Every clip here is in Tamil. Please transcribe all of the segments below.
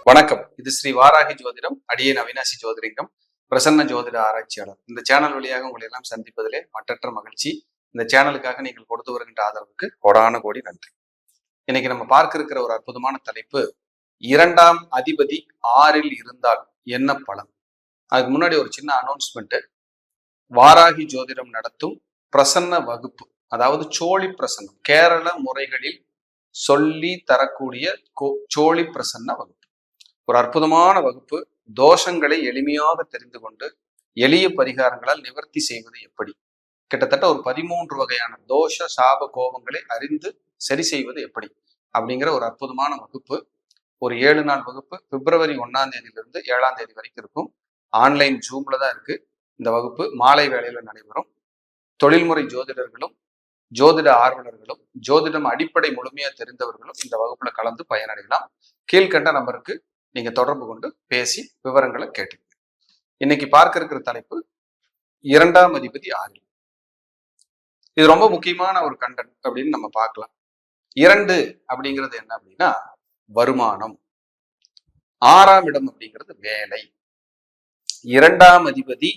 வணக்கம். இது ஸ்ரீ வாராகி ஜோதிடம். அடியேன் அவினாசி ஜோதிலிங்கம், பிரசன்ன ஜோதிட ஆராய்ச்சியாளர். இந்த சேனல் வழியாக உங்களை எல்லாம் சந்திப்பதிலே மற்றற்ற மகிழ்ச்சி. இந்த சேனலுக்காக நீங்கள் கொடுத்து வருகின்ற ஆதரவுக்கு கோடான கோடி நன்றி. இன்னைக்கு நம்ம பார்க்க இருக்கிற ஒரு அற்புதமான தலைப்பு, 2ஆம் அதிபதி 6ல் இருந்தால் என்ன பலன். அதுக்கு முன்னாடி ஒரு சின்ன அனௌன்ஸ்மெண்ட். வாராகி ஜோதிடம் நடத்தும் பிரசன்ன வகுப்பு, அதாவது சோழி பிரசன்னம், கேரள முறைகளில் சொல்லி தரக்கூடிய சோழி பிரசன்ன வகுப்பு. ஒரு அற்புதமான வகுப்பு. தோஷங்களை எளிமையாக தெரிந்து கொண்டு எளிய பரிகாரங்களால் நிவர்த்தி செய்வது எப்படி, கிட்டத்தட்ட ஒரு 13 வகையான தோஷ சாப கோபங்களை அறிந்து சரி செய்வது எப்படி அப்படிங்கிற ஒரு அற்புதமான வகுப்பு. ஒரு 7 நாள் வகுப்பு. பிப்ரவரி 1ஆம் தேதியிலிருந்து 7ஆம் தேதி வரைக்கும் இருக்கும். ஆன்லைன் ஜூம்ல தான் இருக்கு. இந்த வகுப்பு மாலை வேளையில நடைபெறும். தொழில்முறை ஜோதிடர்களும் ஜோதிட ஆர்வலர்களும் ஜோதிடம் அடிப்படை முழுமையா தெரிந்தவர்களும் இந்த வகுப்புல கலந்து பயனடையலாம். கீழ்கண்ட நம்பருக்கு நீங்க தொடர்பு கொண்டு பேசி விவரங்களை கேட்டுக்கங்க. இன்னைக்கு பார்க்க இருக்கிற தலைப்பு 2ஆம் அதிபதி 6ல். இது ரொம்ப முக்கியமான ஒரு கண்டென்ட் அப்படின்னு நம்ம பார்க்கலாம். 2 அப்படிங்கிறது என்ன அப்படின்னா வருமானம். 6ஆம் இடம் அப்படிங்கிறது வேலை. 2ஆம் அதிபதி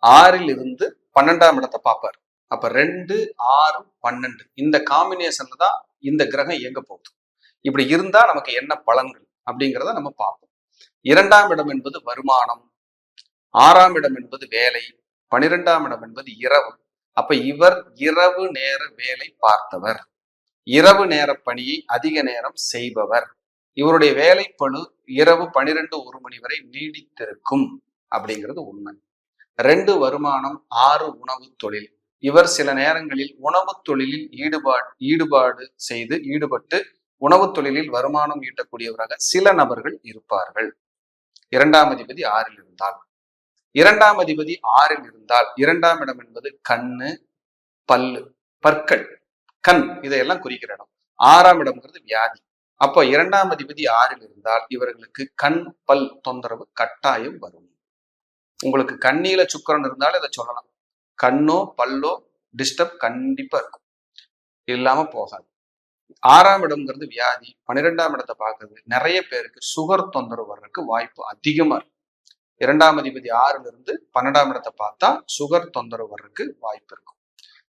6ல் இருந்து 12ஆம் இடத்தை பார்ப்பார். அப்ப 2, 6, 12 இந்த காம்பினேஷன்ல தான் இந்த கிரகம் இயங்க போகுது. இப்படி இருந்தா நமக்கு என்ன பலன்கள் அப்படிங்கிறத நம்ம பார்ப்போம். 2ஆம் இடம் என்பது வருமானம், 6ஆம் இடம் என்பது வேலை, 12ஆம் இடம் என்பது இரவு. அப்ப இவர் இரவு நேர வேலை பார்த்தவர், இரவு நேர பணியை அதிக நேரம் செய்பவர். இவருடைய வேலைப்பளு இரவு 12-1 மணி வரை நீடித்திருக்கும் அப்படிங்கிறது உண்மை. 2 வருமானம், 6 உணவு தொழில். இவர் சில நேரங்களில் உணவு தொழிலில் ஈடுபட்டு உணவு தொழிலில் வருமானம் ஈட்டக்கூடியவராக சில நபர்கள் இருப்பார்கள். 2ஆம் அதிபதி 6ல் இருந்தால். 2ஆம் அதிபதி 6ல் இருந்தால் 2ஆம் இடம் என்பது கண்ணு, பல்லு, பற்கள், கண், இதையெல்லாம் குறிக்கிற இடம். 6ஆம் இடம்ங்கிறது வியாதி. அப்போ 2ஆம் அதிபதி 6ல் இருந்தால் இவர்களுக்கு கண் பல் தொந்தரவு கட்டாயம் வரும். உங்களுக்கு கண்ணியில சுக்கிரன் இருந்தாலும் இதை சொல்லலாம். கண்ணோ பல்லோ டிஸ்டர்ப் கண்டிப்பா இருக்கும், இல்லாம போகாது. 6ஆம் இடம்ங்கிறது வியாதி. 12ஆம் இடத்தை பார்க்கறது நிறைய பேருக்கு சுகர் தொந்தரவு வர்றதுக்கு வாய்ப்பு அதிகமா இருக்கு. 2ஆம் அதிபதி 6ல் இருந்து 12ஆம் இடத்தை பார்த்தா சுகர் தொந்தரவு வர்றதுக்கு வாய்ப்பு இருக்கும்.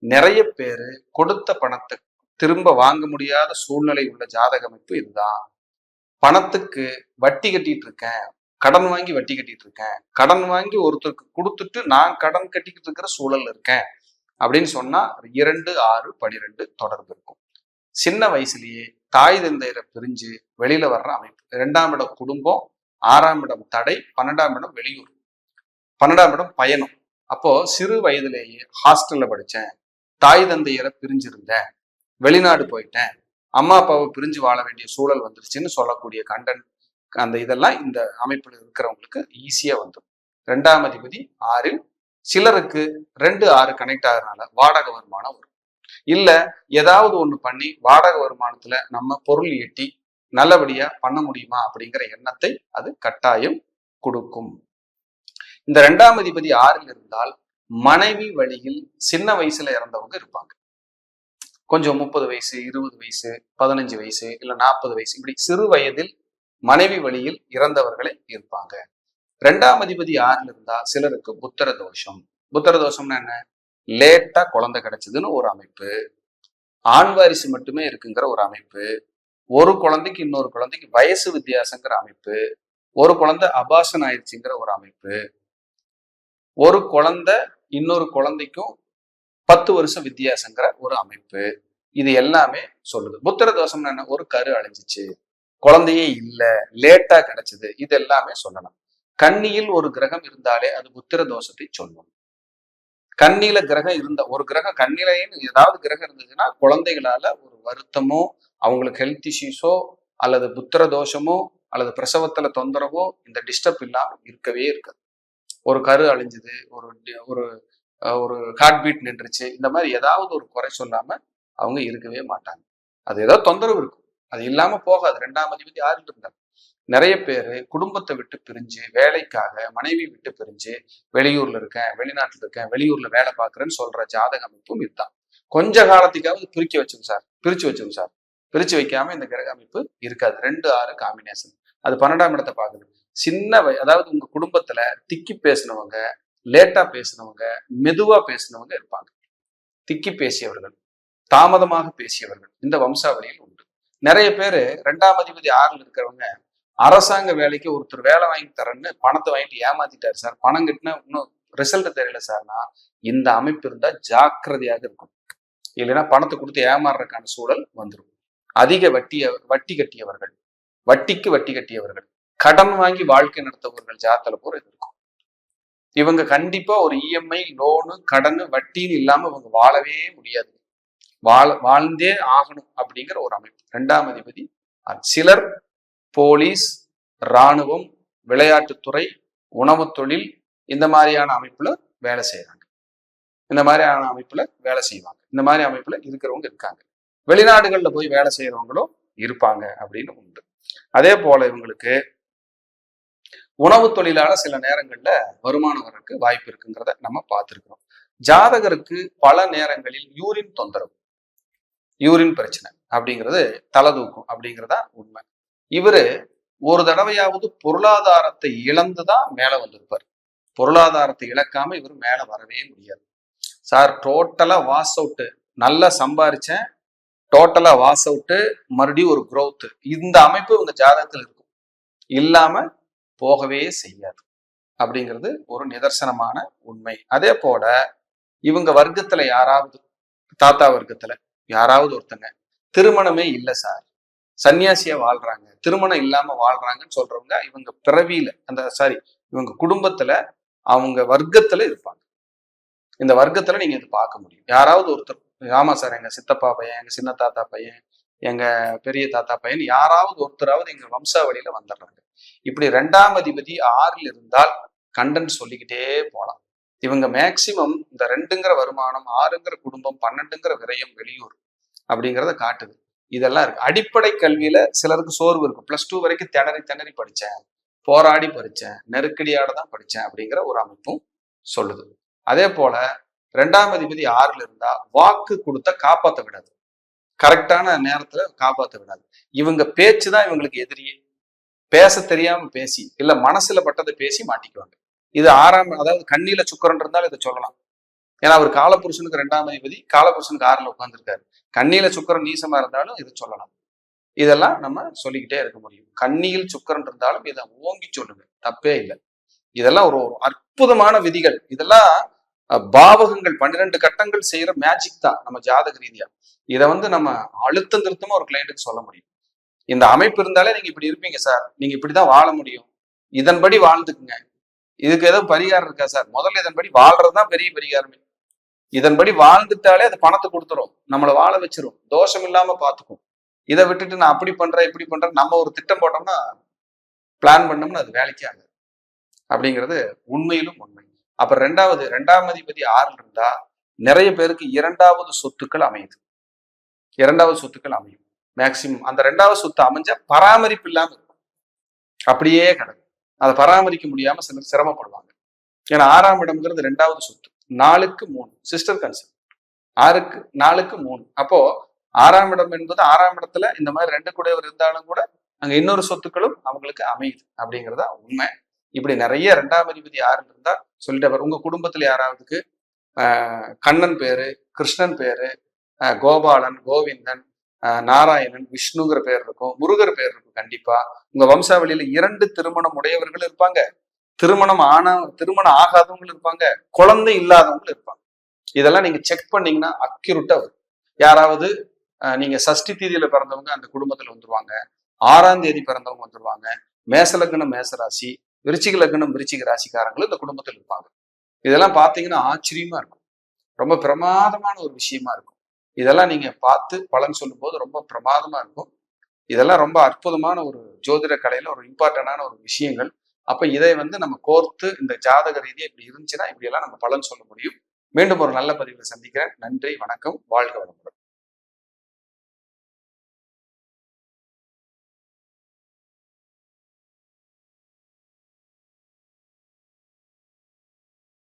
நிறைய பேரு கொடுத்த பணத்தை திரும்ப வாங்க முடியாத சூழ்நிலை உள்ள ஜாதக அமைப்பு இதுதான். பணத்துக்கு வட்டி கட்டிட்டு இருக்கேன், கடன் வாங்கி வட்டி கட்டிட்டு இருக்கேன், கடன் வாங்கி ஒருத்தருக்கு கொடுத்துட்டு நான் கடன் கட்டிக்கிட்டு இருக்கிற சூழல் இருக்கேன் அப்படின்னு சொன்னா 2, 6, 12 தொடர்பு இருக்கும். சின்ன வயசுலயே தாய் தந்தையரை பிரிஞ்சு வெளியில வர்ற அமைப்பு. 2ஆம் இடம் குடும்பம், 6ஆம் இடம் தடை, 12ஆம் இடம் வெளியூர், 12ஆம் இடம் பயணம். அப்போ சிறு வயதிலேயே ஹாஸ்டல்ல படிச்சேன், தாய் தந்தையரை பிரிஞ்சிருந்தேன், வெளிநாடு போயிட்டேன், அம்மா அப்பாவை பிரிஞ்சு வாழ வேண்டிய சூழல் வந்துருச்சுன்னு சொல்லக்கூடிய கண்டென்ட், அந்த இதெல்லாம் இந்த அமைப்புல இருக்கிறவங்களுக்கு ஈஸியா வந்துடும். 2ஆம் அதிபதி 6ல். சிலருக்கு 2, 6 கனெக்ட் ஆகிறதுனால வாடகை வருமானம் வரும். இல்ல ஏதாவது ஒண்ணு பண்ணி வாடகை வருமானத்துல நம்ம பொருள் ஈட்டி நல்லபடியா பண்ண முடியுமா அப்படிங்கிற எண்ணத்தை அது கட்டாயம் கொடுக்கும். இந்த 2ஆம் அதிபதி 6ல் இருந்தால் மனைவி வழியில் சின்ன வயசுல இறந்தவங்க இருப்பாங்க. கொஞ்சம் 30 வயசு, 20 வயசு, 15 வயசு, இல்ல 40 வயசு, இப்படி சிறு வயதில் மனைவி வழியில் இறந்தவர்களே இருப்பாங்க. 2ஆம் அதிபதி 6ல் இருந்தா சிலருக்கு புத்திர தோஷம். புத்திர தோஷம்னா என்ன? லேட்டா குழந்தை கிடைச்சதுன்னு ஒரு அமைப்பு, ஆண் வாரிசு மட்டுமே இருக்குங்கிற ஒரு அமைப்பு, ஒரு குழந்தைக்கு இன்னொரு குழந்தைக்கு வயசு வித்தியாசங்கிற அமைப்பு, ஒரு குழந்தை அபாசன் ஆயிடுச்சுங்கிற ஒரு அமைப்பு, ஒரு குழந்தை இன்னொரு குழந்தைக்கும் 10 வருஷம் வித்தியாசங்கிற ஒரு அமைப்பு. இது எல்லாமே சொல்லுது. புத்திர தோஷம்னா என்ன? ஒரு கரு அழிஞ்சிச்சு, குழந்தையே இல்லை, லேட்டா கிடைச்சது, இது எல்லாமே சொல்லலாம். கன்னியில் ஒரு கிரகம் இருந்தாலே அது புத்திர தோஷத்தை சொல்லும். கன்னியில கிரகம் இருந்த ஒரு கிரகம், கன்னிலைன்னு ஏதாவது கிரகம் இருந்ததுன்னா குழந்தைகளால ஒரு வருத்தமோ, அவங்களுக்கு ஹெல்த் இஷ்யூஸோ, அல்லது புத்திர தோஷமோ, அல்லது பிரசவத்துல தொந்தரவோ, இந்த டிஸ்டர்ப் இல்லாம இருக்கவே இருக்காது. ஒரு கரு அழிஞ்சுது, ஒரு ஒரு ஹார்ட் பீட் நின்றுச்சு, இந்த மாதிரி ஏதாவது ஒரு குறை சொல்லாம அவங்க இருக்கவே மாட்டாங்க. அது ஏதாவது தொந்தரவு இருக்கும், அது இல்லாம போகாது. 2ஆம் அதிபதி 6ல் இருந்தார். நிறைய பேரு குடும்பத்தை விட்டு பிரிஞ்சு வேலைக்காக மனைவி விட்டு பிரிஞ்சு வெளியூர்ல இருக்கேன், வெளிநாட்டுல இருக்கேன், வெளியூர்ல வேலை பார்க்குறேன்னு சொல்ற ஜாதக அமைப்பும் இதுதான். கொஞ்ச காலத்துக்காவது பிரிச்சு வச்சுங்க சார், பிரிச்சு வைக்காம இந்த கிரக அமைப்பு இருக்காது. 2, 6 காம்பினேஷன். அது 12ஆம் இடத்தை பார்க்குது. அதாவது உங்க குடும்பத்துல திக்கி பேசினவங்க, லேட்டா பேசினவங்க, மெதுவா பேசினவங்க இருப்பாங்க. திக்கி பேசியவர்கள், தாமதமாக பேசியவர்கள் இந்த வம்சாவளியில் உண்டு. நிறைய பேரு 2ஆம் அதிபதி 6ல் இருக்கிறவங்க அரசாங்க வேலைக்கு ஒருத்தர் வேலை வாங்கி தரேன்னு பணத்தை வாங்கிட்டு ஏமாத்திட்டாரு சார், பணம் கட்டினா இன்னும் ரிசல்ட் தெரியல சார்னா இந்த அமைப்பு இருந்தா ஜாக்கிரதையாக இருக்கும். இல்லைன்னா பணத்தை கொடுத்து ஏமாறுறதுக்கான சூழல் வந்துடும். அதிக வட்டி கட்டியவர்கள், வட்டிக்கு வட்டி கட்டியவர்கள், கடன் வாங்கி வாழ்க்கை நடத்தவர்கள் ஜாதகத்துல போற இது இருக்கும். இவங்க கண்டிப்பா ஒரு இஎம்ஐ, லோனு, கடன், வட்டின்னு இல்லாம இவங்க வாழவே முடியாது. வாழ்ந்தே ஆகணும் அப்படிங்கிற ஒரு அமைப்பு. 2ஆம் அதிபதி. சிலர் போலீஸ், இராணுவம், விளையாட்டுத்துறை, உணவு தொழில் இந்த மாதிரியான அமைப்புல வேலை செய்யறாங்க. இந்த மாதிரியான அமைப்புல வேலை செய்வாங்க. இந்த மாதிரி அமைப்புல இருக்கிறவங்க இருக்காங்க. வெளிநாடுகள்ல போய் வேலை செய்யறவங்களும் இருப்பாங்க அப்படின்னு உண்டு. அதே போல இவங்களுக்கு உணவு தொழிலால சில நேரங்கள்ல வருமானம் வரக்கு வாய்ப்பு இருக்குங்கிறத நம்ம பார்த்திருக்கிறோம். ஜாதகருக்கு பல நேரங்களில் யூரின் தொந்தரவு, யூரின் பிரச்சனை அப்படிங்கிறது தலை தூக்கும் அப்படிங்கிறதா உண்மை. இவரு ஒரு தடவையாவது பொருளாதாரத்தை இழந்துதான் மேல வந்திருப்பார். பொருளாதாரத்தை இழக்காம இவர் மேல வரவே முடியாது. சார் டோட்டலா வாஸ் அவுட்டு, நல்லா சம்பாரிச்சேன், டோட்டலா வாஸ் அவுட்டு, மறுபடியும் ஒரு growth, இந்த அமைப்பு உங்க ஜாதகத்தில் இருக்கும். இல்லாம போகவே செய்யாது அப்படிங்கிறது ஒரு நிதர்சனமான உண்மை. அதே போல இவங்க வர்க்கத்துல யாராவது, தாத்தா வர்க்கத்துல யாராவது ஒருத்தங்க திருமணமே இல்லை சார், சன்னியாசியா வாழ்றாங்க, திருமணம் இல்லாம வாழ்றாங்கன்னு சொல்றவங்க இவங்க பிறவியில இவங்க குடும்பத்துல அவங்க வர்க்கத்துல இருப்பாங்க. இந்த வர்க்கத்துல நீங்க இது பார்க்க முடியும். யாராவது ஒருத்தர், ஆமா சார் எங்க சித்தப்பா பையன், எங்க சின்ன தாத்தா பையன், எங்க பெரிய தாத்தா பையன், யாராவது ஒருத்தராவது எங்க வம்சாவளியில வந்துடுறாங்க. இப்படி 2ஆம் அதிபதி 6ல் இருந்தால் கண்டன் சொல்லிக்கிட்டே போலாம். இவங்க மேக்சிமம் இந்த 2ங்கிற வருமானம், 6ங்கிற குடும்பம், 12ங்கிற விரயம் வெளியூர் அப்படிங்கிறத காட்டுது. இதெல்லாம் இருக்கு. அடிப்படை கல்வியில சிலருக்கு சோர்வு இருக்கும். +2 வரைக்கும் திணறி படிச்சேன், போராடி படிச்சேன், நெருக்கடியாட தான் படிச்சேன் அப்படிங்கிற ஒரு அமைப்பும் சொல்லுது. அதே போல 2ஆம் அதிபதி 6ல் இருந்தா வாக்கு கொடுத்த காப்பாற்ற விடாது, கரெக்டான நேரத்துல காப்பாற்ற விடாது. இவங்க பேச்சுதான் இவங்களுக்கு எதிரியே. பேச தெரியாம பேசி, இல்ல மனசுல பட்டதை பேசி மாட்டிக்குவாங்க. இது 6ஆம், அதாவது கண்ணியில சுக்கிரன் இருந்தாலும் இதை சொல்லலாம். ஏன்னா அவர் காலபுருஷனுக்கு 2ஆம் அதிபதி, காலபுருஷனுக்கு 6ல் உட்கார்ந்துருக்காரு. கண்ணியில சுக்கிரன் நீசமா இருந்தாலும் இதை சொல்லலாம். இதெல்லாம் நம்ம சொல்லிக்கிட்டே இருக்க முடியும். கண்ணியில் சுக்கிரன் இருந்தாலும் இதை ஓங்கி சொல்லுங்க, தப்பே இல்லை. இதெல்லாம் ஒரு அற்புதமான விதிகள். இதெல்லாம் பாவகங்கள் 12 கட்டங்கள் செய்யற மேஜிக் தான் நம்ம ஜாதக ரீதியா. இதை நம்ம அழுத்தம் திருத்தமா ஒரு கிளைண்ட்டுக்கு சொல்ல முடியும். இந்த அமைப்பு இருந்தாலே நீங்க இப்படி இருப்பீங்க சார், நீங்க இப்படிதான் வாழ முடியும், இதன்படி வாழ்ந்துக்குங்க. இதுக்கு ஏதோ பரிகாரம் இருக்கா சார்? முதல்ல இதன்படி வாழ்றதுதான் பெரிய பரிகாரமே. இதன்படி வாழ்ந்துட்டாலே அது பணத்தை கொடுத்துரும், நம்மளை வாழ வச்சிரும், தோஷம் இல்லாம பார்த்துக்கும். இதை விட்டுட்டு நான் அப்படி பண்றேன் இப்படி பண்றேன் நம்ம ஒரு திட்டம் போட்டோம்னா, பிளான் பண்ணோம்னா அது வேலைக்கே ஆகாது அப்படிங்கிறது உண்மையிலும் உண்மை. அப்ப 2ஆம் அதிபதி 6ல் இருந்தா நிறைய பேருக்கு 2வது சொத்துக்கள் அமையுது. 2வது சொத்துக்கள் அமையும். மேக்சிமம் அந்த 2வது சொத்து அமைஞ்ச பராமரிப்பு இல்லாம இருக்கும், அப்படியே கிடக்கும். அதை பராமரிக்க முடியாம சிலர் சிரமப்படுவாங்க. ஏன்னா 6ஆம் இடம்ங்கிறது 2வது சொத்து, 4க்கு 3 சிஸ்டர் கன்செப்ட், 6க்கு 4க்கு 3. அப்போ 6ஆம் இடம் என்பது 6ஆம் இடத்துல இந்த மாதிரி 2 கூடையவர் இருந்தாலும் கூட அங்க இன்னொரு சொத்துக்களும் அவங்களுக்கு அமையுது அப்படிங்கிறதா உண்மை. இப்படி நிறைய 2ஆம் அதிபதி 6ல் இருந்தா சொல்லிட்டு உங்க குடும்பத்துல யாராவதுக்கு கண்ணன் பேரு, கிருஷ்ணன் பேரு, கோபாலன், கோவிந்தன், நாராயணன், விஷ்ணுங்கிற பேர் இருக்கும், முருகர் பேர் இருக்கும். கண்டிப்பா உங்க வம்சாவளியில 2 திருமணம் உடையவர்கள் இருப்பாங்க, திருமணம் ஆகாதவங்க இருப்பாங்க, குழந்தை இல்லாதவங்க இருப்பாங்க. இதெல்லாம் நீங்க செக் பண்ணீங்கன்னா அக்யூரேட்டா வரும். யாராவது நீங்க சஷ்டி தீதியில பிறந்தவங்க அந்த குடும்பத்துல வந்துருவாங்க, 6ஆம் தேதி பிறந்தவங்க வந்துருவாங்க, மேச லக்னம் மேச ராசி, விருச்சிக லக்னம் விருச்சிக ராசிக்காரங்களும் இந்த குடும்பத்தில் இருப்பாங்க. இதெல்லாம் பார்த்தீங்கன்னா ஆச்சரியமா இருக்கும், ரொம்ப பிரமாதமான ஒரு விஷயமா இருக்கும். இதெல்லாம் நீங்க பார்த்து பலன் சொல்லும் போது ரொம்ப பிரமாதமா இருக்கும். இதெல்லாம் ரொம்ப அற்புதமான ஒரு ஜோதிட கலையில ஒரு இம்பார்ட்டன்டான ஒரு விஷயங்கள். அப்ப இதை நம்ம கோர்த்து இந்த ஜாதக ரீதியா இப்படி இருந்துச்சுன்னா இப்படி எல்லாம் நம்ம பலன் சொல்ல முடியும். மீண்டும் ஒரு நல்ல பதிவில் சந்திக்கிறேன். நன்றி, வணக்கம், வாழ்க வளமுடன்.